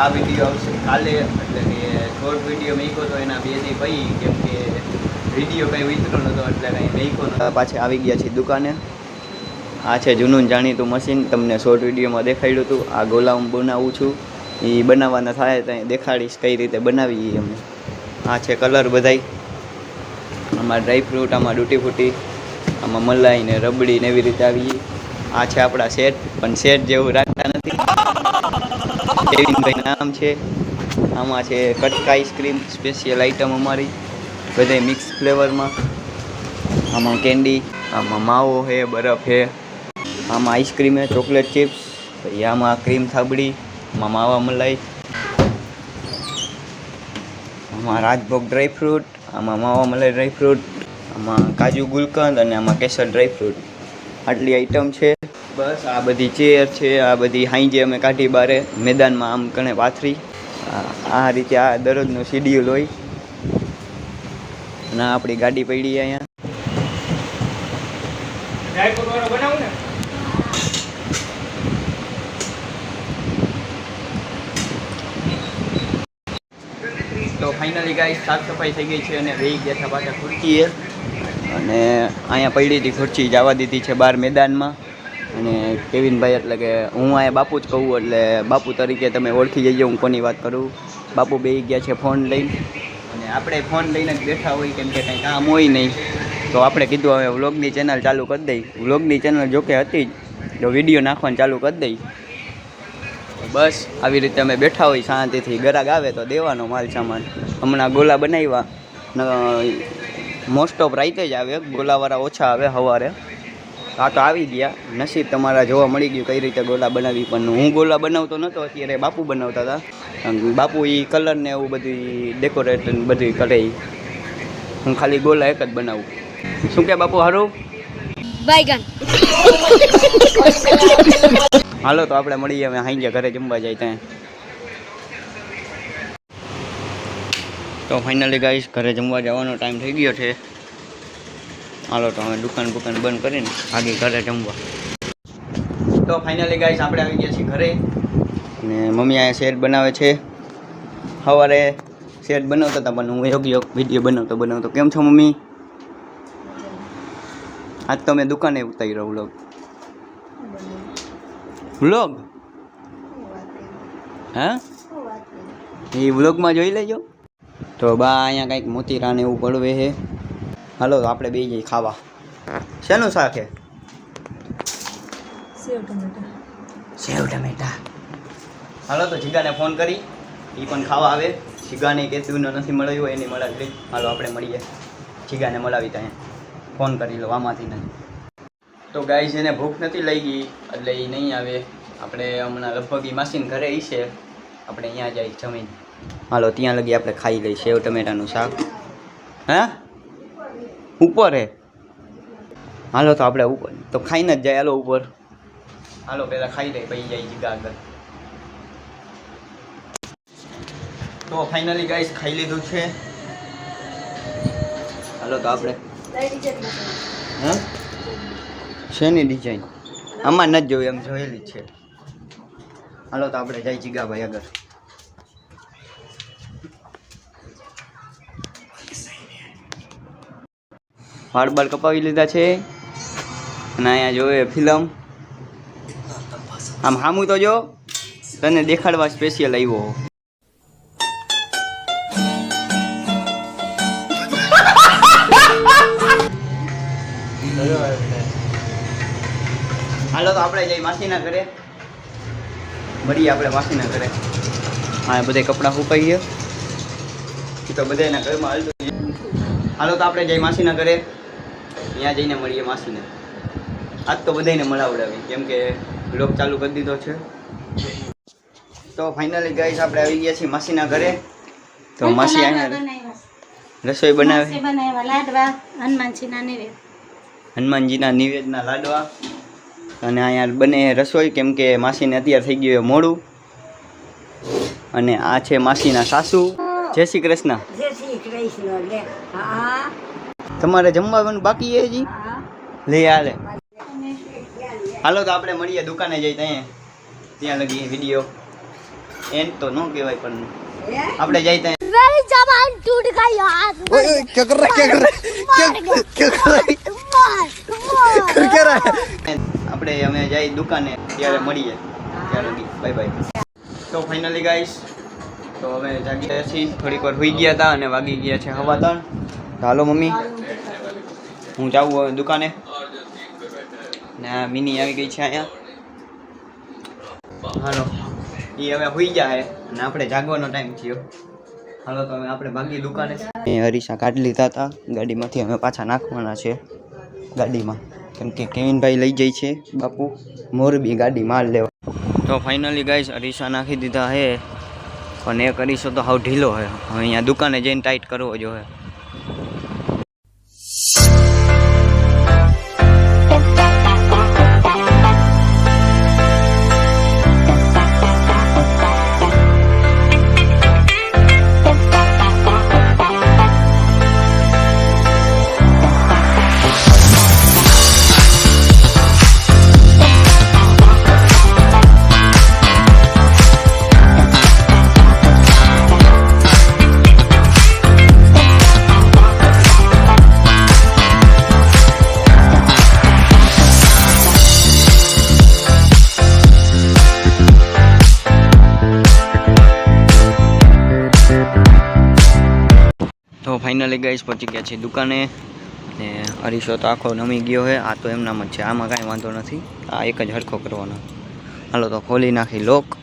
આ વિડીયો આવશે કાલે, એટલે કે શોર્ટ વિડીયો મેક્યો તો એના 2 દી પછી, કેમ કે વિડીયો કંઈ વિતરો નહોતો એટલે કંઈ મેક્યો નહોતો. પાછા આવી ગયા છીએ દુકાને. આ છે જૂનું જાણીતું મશીન, તમને શોર્ટ વિડીયોમાં દેખાડ્યું હતું. આ ગોલામ બનાવું છું, એ બનાવવાના થાય તો દેખાડીશ કઈ રીતે બનાવી અમે. આ છે કલર બધાય, આમાં ડ્રાયફ્રૂટ, આમાં ડૂટી ફૂટી, આમાં મલાઈ ને રબડી ને એવી રીતે આવી. આ છે આપણા સેટ, પણ સેટ જેવું રાખતા નથી. કેવિનભાઈ નામ છે. આમાં છે કટકા આઈસ્ક્રીમ, સ્પેશિયલ આઈટમ અમારી, બધાય મિક્સ ફ્લેવરમાં. આમાં કેન્ડી, આમાં માવો છે, બરફ છે, આમાં આઈસ્ક્રીમ છે, ચોકલેટ ચિપ્સ, પછી આમાં ક્રીમ થાબડી, આમાં માવા મલાઈ, આમાં રાજભોગ ડ્રાયફ્રૂટ, આમાં માવા મલાઈ ડ્રાયફ્રૂટ, આમાં કાજુ ગુલકંદ અને આમાં કેસર ડ્રાયફ્રૂટ. આટલી આઈટમ છે. બસ આ બધી ચેર છે, આ બધી હાંજે અમે કાઢી બારે મેદાનમાં આમ કણે પાથરી. આ રીતે આ દરરોજનો શેડ્યુલ હોય. અને આપણી ગાડી પડી અહીંયા. તો ફાઇનલી ગાઈસ સાફ સફાઈ થઈ ગઈ છે અને વેઈ ગયા હતા પાછા ખુરચીએ. અને અહીંયા પડી હતી ખુરચી, જવા દીધી છે બહાર મેદાનમાં. અને કેવિનભાઈ એટલે કે હું અહીંયા બાપુ જ કહું, એટલે બાપુ તરીકે તમે ઓળખી જઈએ હું કોની વાત કરું. બાપુ બેસી ગયા છે ફોન લઈને, અને આપણે ફોન લઈને જ બેઠા હોય કેમ કે કંઈ કામ હોય નહીં. તો આપણે કીધું હવે વ્લોગની ચેનલ ચાલુ કરી દઈ. વ્લોગની ચેનલ જોકે હતી જ, તો વિડીયો નાખવાનું ચાલુ કરી દઈ. બસ આવી રીતે અમે બેઠા હોય શાંતિથી. ગરાગ આવે તો દેવાનો માલ સામાન. હમણાં ગોલા બનાવ્યા, મોસ્ટ ઓફ રાઈતે જ આવે, ગોલાવાળા ઓછા આવે સવારે. આ તો આવી ગયા. નસીબ તમારા જોવા મળી ગયું કઈ રીતે ગોલા બનાવી. પણ હું ગોલા બનાવતો નહોતો, અત્યારે બાપુ બનાવતા હતા. બાપુ એ કલર ને એવું બધું ડેકોરેટ બધું કરે. હું ખાલી ગોલા એક જ બનાવું. શું કે બાપુ હારું? બાયગન. હાલો તો આપણે મળીએ હવે હાંજે ઘરે જમવા જાય ત્યાં. તો ફાઇનલી ગાઈસ ઘરે જમવા જવાનો ટાઈમ થઈ ગયો છે. હાલો તો અમે દુકાન બંધ કરીને આગળ ઘરે જમવા. તો ફાઇનલી ગાઈસ આપણે આવી ગયા છીએ ઘરે. અને મમ્મી અહીંયા શેડ બનાવે છે. સવારે શેડ બનાવતા હતા પણ હું યોગ્ય વિડીયો બનાવતો. કેમ છો મમ્મી? આજ તો મેં દુકાને ઉતાર્યો વ્લોગ. હા એ વ્લોગમાં જોઈ લેજો. તો બા અહીંયા કંઈક મોતીરાને એવું પડવે છે. હાલો તો આપણે બે જઈએ ખાવા. શેનું શાક છે? સેવ ટમેટા. હાલો તો જીગાને ફોન કરી, એ પણ ખાવા આવે. જીગાને કેતુંનો નથી મળ્યો, એની મળાવી. હાલો આપણે મળીએ. જીગાને મળાવી ત્યાં ફોન કરી લો આમાંથી નહીં. તો ગાઈસ એને ભૂખ નથી લઈ ગઈ એટલે એ નહીં આવે. આપણે હમણાં લગભગ એ માસીને ઘરે છે, આપણે અહીંયા જાય જમીન. હાલો ત્યાં લગી આપણે ખાઈ લઈએ સેવ ટમેટાનું શાક. હા ઉપર હે? હાલો તો આપણે ઉપર તો ખાઈને જ જાય. હાલો ઉપર. હાલો પહેલાં ખાઈ લઈએ પછી જાય જીગા આગળ. તો ફાઇનલી ગાઈસ ખાઈ લીધું છે. હાલો તો આપણે હા શેની ડિઝાઇન આમાં નથી જોઈ, એમ જોયેલી જ છે. હાલો તો આપણે જઈ જીગાભાઈ આગળ. વાળ બાળ કપાવી લીધા છે અને અહીંયા જોવે ફિલ્મ. આમ હામું તો જો, તને દેખાડવા સ્પેશિયલ આવ્યો. હાલો તો આપણે જઈ માસીના ઘરે મળીએ. આપણે માસીના ઘરે હા બધા કપડાં સુકાઈ ગયા તો બધાના ઘરમાં હાલતું. હાલો તો આપણે જઈ માસીના ઘરે, ત્યાં જઈને મળીએ માસીને. આજ તો બધાને મળાવડાવી કેમ કે બ્લોગ ચાલુ કરી દીધો છે. તો ફાઇનલી ગાઈસ આપણે આવી ગયા છીએ માસીના ઘરે. તો માસી અહીંયા રસોઈ બનાવે. હનુમાનજીના નિવેદના લાડવા. અને અહીંયા બને રસોઈ કેમ કે માસીને અત્યારે થઈ ગયું મોડું. અને આ છે માસીના સાસુ. જય શ્રી કૃષ્ણ. જય શ્રી કૃષ્ણ. લે હા તમારે જમવાનું બાકી છે હજી? લે હાલે. હાલો તો આપણે મળીએ દુકાને જઈ ત્યાં લગી વિડીયો. એન્ડ તો ન કહેવાય પણ હે? આપણે જઈ ત્યાં मेरी जबान टूट गई यार આપણે અમે જઈ દુકાને ત્યારે મળીએ ત્યારે બાય બાય. તો ફાઇનલી ગાઈસ તો હવે જાગી રહ્યા છીએ, થોડીક વાર હોઈ ગયા હતા અને વાગી ગયા છે 3:15. તો હાલો મમ્મી હું જાઉં હવે દુકાને ને આ મિની આવી ગઈ છે અહીંયા. હાલો એ હવે હોઈ ગયા છે અને આપણે જાગવાનો ટાઈમ થયો. હાલો તો હવે આપણે ભાગી દુકાને. એ હરીશા કાઢી લીધા હતા ગાડીમાંથી, અમે પાછા નાખવાના છે ગાડીમાં કેમ કે કેવિનભાઈ લઈ જાય છે બાપુ મોરબી ગાડી માલ લેવા. તો ફાઇનલી ગાઈસ અરીસા નાખી દીધા હે પણ એક અરીસો તો હાવ ઢીલો હે. હવે અહીંયા દુકાને જઈને ટાઈટ કરવો જોઈએ. તો ફાઇનલી ગાઈસ પહોંચી ગયા છે દુકાને ને અરીસો તો આખો નમી ગયો છે. આ તો એમનામ જ છે, આમાં કાંઈ વાંધો નથી, આ એક જ હરખો કરવાનો. હાલો તો ખોલી નાખી લોક.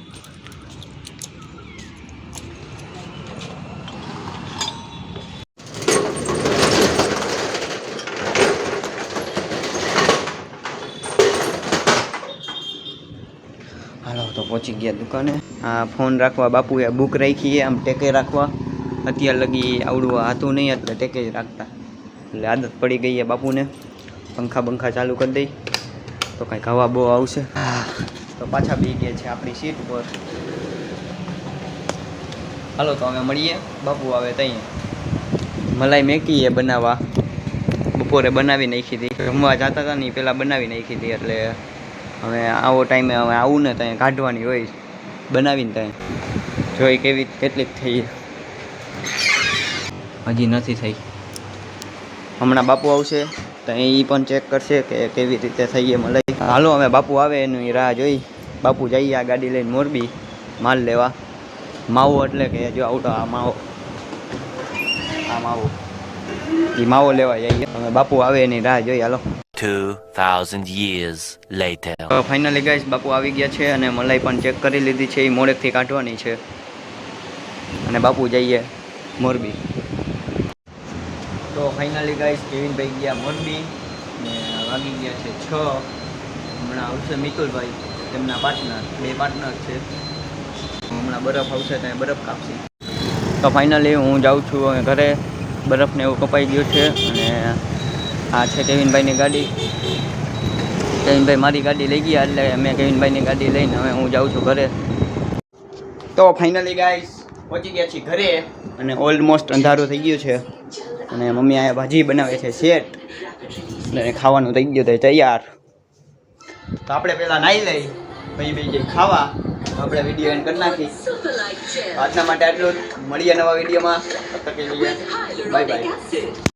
હાલો તો પહોંચી ગયા દુકાને. આ ફોન રાખવા બાપુએ બુક રાખી આમ ટેકે રાખવા. અત્યાર લગી આવડું હતું નહીં એટલે ટેકે જ રાખતા, એટલે આદત પડી ગઈ છે બાપુને. પંખા બંખા ચાલુ કરી દઈ તો કાંઈક હવા બહુ આવશે. તો પાછા બી ગયા છે આપણી સીટ ઉપર. હાલો તો અમે મળીએ, બાપુ આવે ત્યાં. મલાઈ મેકીએ બનાવવા, બપોરે બનાવી નાખી હતી. જમવા જતા હતા ને પહેલાં બનાવી નાખી હતી, એટલે હવે આવો ટાઈમે હવે આવું ને ત્યાં કાઢવાની હોય બનાવીને ત્યાં. જોઈ કેવી કેટલીક થઈ, હજી નથી થઈ. હમણાં બાપુ આવશે તો એ પણ ચેક કરશે કે કેવી રીતે થઈએ મલાઈ. હાલો અમે બાપુ આવે એની રાહ જોઈ. બાપુ જઈએ આ ગાડી લઈને મોરબી માલ લેવા. માવો એટલે કે જો આવતો આ માવો એ માવો લેવા જઈએ. અમે બાપુ આવે એની રાહ જોઈ. હાલો 2000 years later. ફાઇનલી ગાઈસ બાપુ આવી ગયા છે અને મલાઈ પણ ચેક કરી લીધી છે. એ મોડેકથી કાઢવાની છે અને બાપુ જઈએ મોરબી. તો ફાઇનલી ગાઈસ કેવિનભાઈ ગયા મોરબી ને વાગી ગયા છે 6. હમણાં આવશે મિતુલભાઈ, તેમના પાર્ટનર, 2 પાર્ટનર છે. હમણાં બરફ આવશે ત્યાં બરફ કાપશે. તો ફાઇનલી હું જાઉં છું હવે ઘરે. બરફને એવું કપાઈ ગયું છે અને આ છે કેવિનભાઈની ગાડી. કેવિનભાઈ મારી ગાડી લઈ ગયા એટલે મેં કેવિનભાઈની ગાડી લઈને હવે હું જાઉં છું ઘરે. તો ફાઇનલી ગાઈસ પહોંચી ગયા છીએ ઘરે અને ઓલમોસ્ટ અંધારું થઈ ગયું છે અને મમ્મી અહીંયા ભાજી બનાવે છે સેટ અને ખાવાનું થઈ ગયું છે તૈયાર. તો આપણે પહેલાં નાહી લઈ પછી બે જઈ ખાવા. આપણે વિડીયો એન્ડ કરી નાખી. આજના માટે આટલું જ. મળીએ નવા વિડીયોમાં. Bye bye.